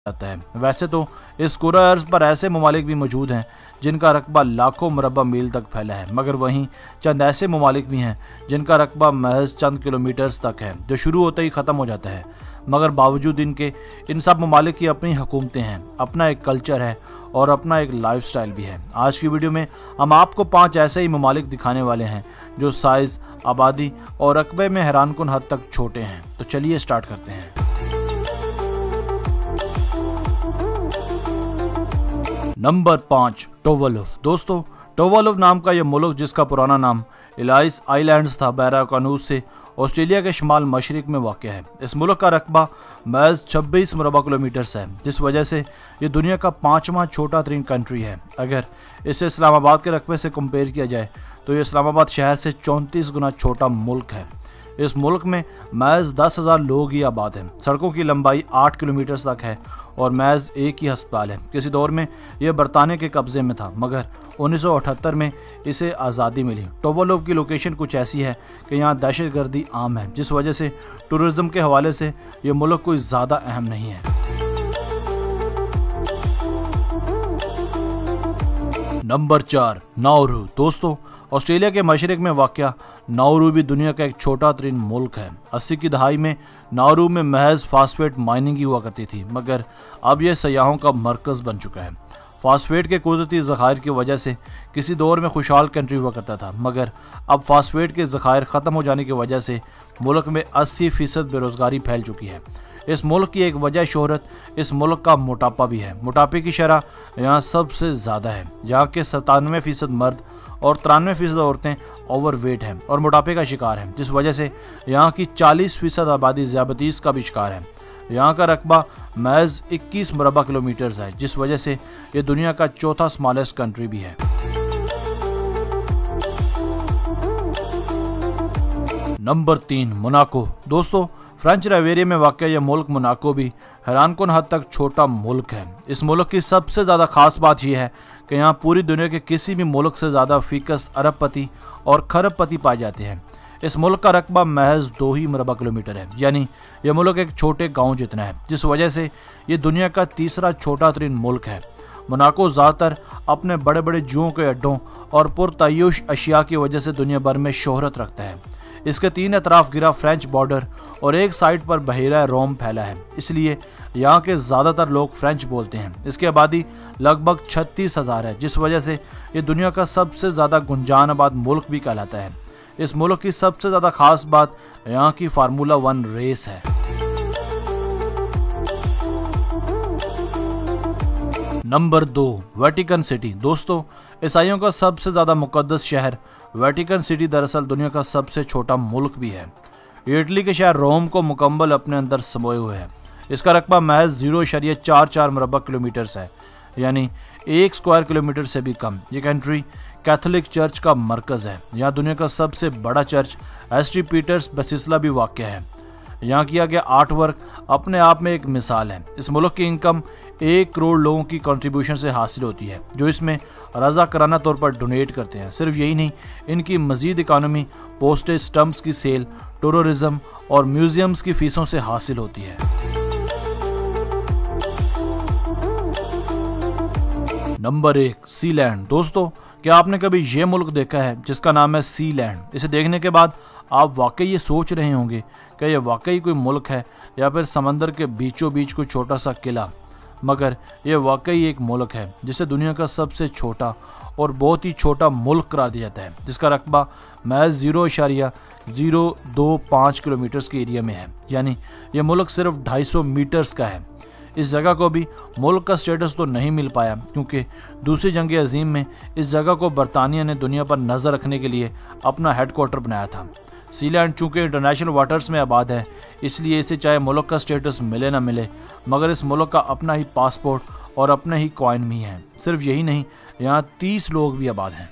जाता है। वैसे तो इस कुरा अर्ज़ पर ऐसे ममालिक भी मौजूद हैं जिनका रकबा लाखों मुरबा मील तक फैला है, मगर वहीं चंद ऐसे ममालिक भी हैं जिनका रकबा महज चंद किलोमीटर्स तक है, जो शुरू होते ही ख़त्म हो जाता है। मगर बावजूद इनके इन सब ममालिक की अपनी हुकूमतें हैं, अपना एक कल्चर है और अपना एक लाइफ स्टाइल भी है। आज की वीडियो में हम आपको 5 ऐसे ही ममालिक दिखाने वाले हैं जो साइज़, आबादी और रकबे में हैरानकुन हद तक छोटे हैं। तो चलिए स्टार्ट करते हैं। नंबर 5, टोवलुफ। दोस्तों, टोवलुफ नाम का यह मुल्क, जिसका पुराना नाम एलाइस आइलैंड्स था, बहरा कानूस से ऑस्ट्रेलिया के शुमाल मशरिक में वाक़ है। इस मुल्क का रकबा महज 26 मुरबा किलोमीटर्स है, जिस वजह से ये दुनिया का 5वां छोटा तरीन कंट्री है। अगर इसे इस्लामाबाद के रकबे से कंपेयर किया जाए तो ये इस्लामाबाद शहर से 34 गुना छोटा मुल्क है। इस मुल्क में महज 10,000 लोग ही आबाद हैं। सड़कों की लंबाई 8 किलोमीटर तक है और महज एक ही अस्पताल है। किसी दौर में यह बरतानिया के कब्जे में था, मगर 1978 में इसे आज़ादी मिली। टोवलुफ की लोकेशन कुछ ऐसी है कि यहाँ दहशतगर्दी आम है, जिस वजह से टूरिज़्म के हवाले से ये मुल्क कोई ज़्यादा अहम नहीं है। Number 4, Nauru. दोस्तों, ऑस्ट्रेलिया के मशरक में वाक़या नाउरू भी दुनिया का एक छोटा तरीन मुल्क है। 80 की दहाई में नाउरू में महज फास्फेट माइनिंग ही हुआ करती थी, मगर अब यह सयाहों का मरकज़ बन चुका है। फास्फेट के कुदरती ज़खायर की वजह से किसी दौर में खुशहाल कंट्री हुआ करता था, मगर अब फास्फेट के ज़खायर ख़त्म हो जाने की वजह से मुल्क में 80% बेरोज़गारी फैल चुकी है। इस मुल्क की एक वजह शोहरत इस मुल्क का मोटापा भी है। मोटापे की शरह यहाँ सबसे ज़्यादा है। यहाँ के 97% मर्द और 93% औरतें ओवरवेट हैं और मोटापे का शिकार हैं, जिस वजह से यहाँ की 40% आबादी ज़ियाबतीस का भी शिकार है। यहाँ का रकबा महज 21 मुरबा किलोमीटर्स है, जिस वजह से ये दुनिया का चौथा स्मॉलेस्ट कंट्री भी है। Number 3, Monaco. दोस्तों, फ्रेंच राइवेरिया में वाक़ यह मुल्क मोनाको भी हैरानकुन हद तक छोटा मुल्क है। इस मुल्क की सबसे ज़्यादा ख़ास बात यह है कि यहाँ पूरी दुनिया के किसी भी मुल्क से ज़्यादा फ़ीकस अरबपति और खरबपति पाए जाते हैं। इस मुल्क का रकबा महज 2 ही मुरबा किलोमीटर है, यानी यह मुल्क एक छोटे गांव जितना है, जिस वजह से ये दुनिया का तीसरा छोटा तरीन मुल्क है। मोनाको ज़्यादातर अपने बड़े बड़े जुओं के अड्डों और पुरतायुश अशिया की वजह से दुनिया भर में शोहरत रखता है। इसके 3 अतराफ गिरा फ्रेंच बॉर्डर और एक साइड पर बहेरा रोम फैला है, इसलिए यहाँ के ज़्यादातर लोग फ्रेंच बोलते हैं। इसकी आबादी लगभग 36,000 है, जिस वजह से ये दुनिया का सबसे ज़्यादा गुंजान आबाद मुल्क भी कहलाता है। इस मुल्क की सबसे ज़्यादा ख़ास बात यहाँ की फार्मूला 1 रेस है। Number 2, Vatican city. दोस्तों, ईसाइयों का सबसे ज़्यादा मुक़द्दस शहर वेटिकन सिटी दरअसल दुनिया का सबसे छोटा मुल्क भी है। ये इटली के शहर रोम को मुकम्मल अपने अंदर समोए हुए है। इसका रकबा महज 0.44 मुरबा किलोमीटर्स है, यानी 1 स्क्वायर किलोमीटर से भी कम। ये कंट्री कैथोलिक चर्च का मरकज़ है। यहाँ दुनिया का सबसे बड़ा चर्च सेंट पीटर्स बेसिलिका भी वाक़या है। यहाँ किया गया आर्ट वर्क अपने आप में एक मिसाल है। इस मुल्क की इनकम 1 करोड़ लोगों की कंट्रीब्यूशन से हासिल होती है, जो इसमें रज़ा कराना तौर पर डोनेट करते हैं। सिर्फ यही नहीं, इनकी मज़ीद इकानमी पोस्टेज स्टम्प्स की सेल, टूरिज़्म और म्यूजियम्स की फीसों से हासिल होती है। Number 1, Sealand. दोस्तों, क्या आपने कभी ये मुल्क देखा है जिसका नाम है सीलैंड? इसे देखने के बाद आप वाकई ये सोच रहे होंगे कि यह वाकई कोई मुल्क है या फिर समंदर के बीचों बीच कोई छोटा सा किला, मगर यह वाकई एक मुल्क है जिसे दुनिया का सबसे छोटा और बहुत ही छोटा मुल्क करार दिया जाता है, जिसका रकबा महज 0.025 किलोमीटर्स के एरिया में है, यानी यह मुल्क सिर्फ 250 मीटर्स का है। इस जगह को भी मुल्क का स्टेटस तो नहीं मिल पाया, क्योंकि दूसरी जंग अजीम में इस जगह को बरतानिया ने दुनिया पर नज़र रखने के लिए अपना हेडक्वार्टर बनाया था। सीलैंड चूँकि इंटरनेशनल वाटर्स में आबाद है, इसलिए इसे चाहे मुल्क का स्टेटस मिले ना मिले, मगर इस मुल्क का अपना ही पासपोर्ट और अपने ही कॉइन भी हैं। सिर्फ यही नहीं, यहाँ 30 लोग भी आबाद हैं।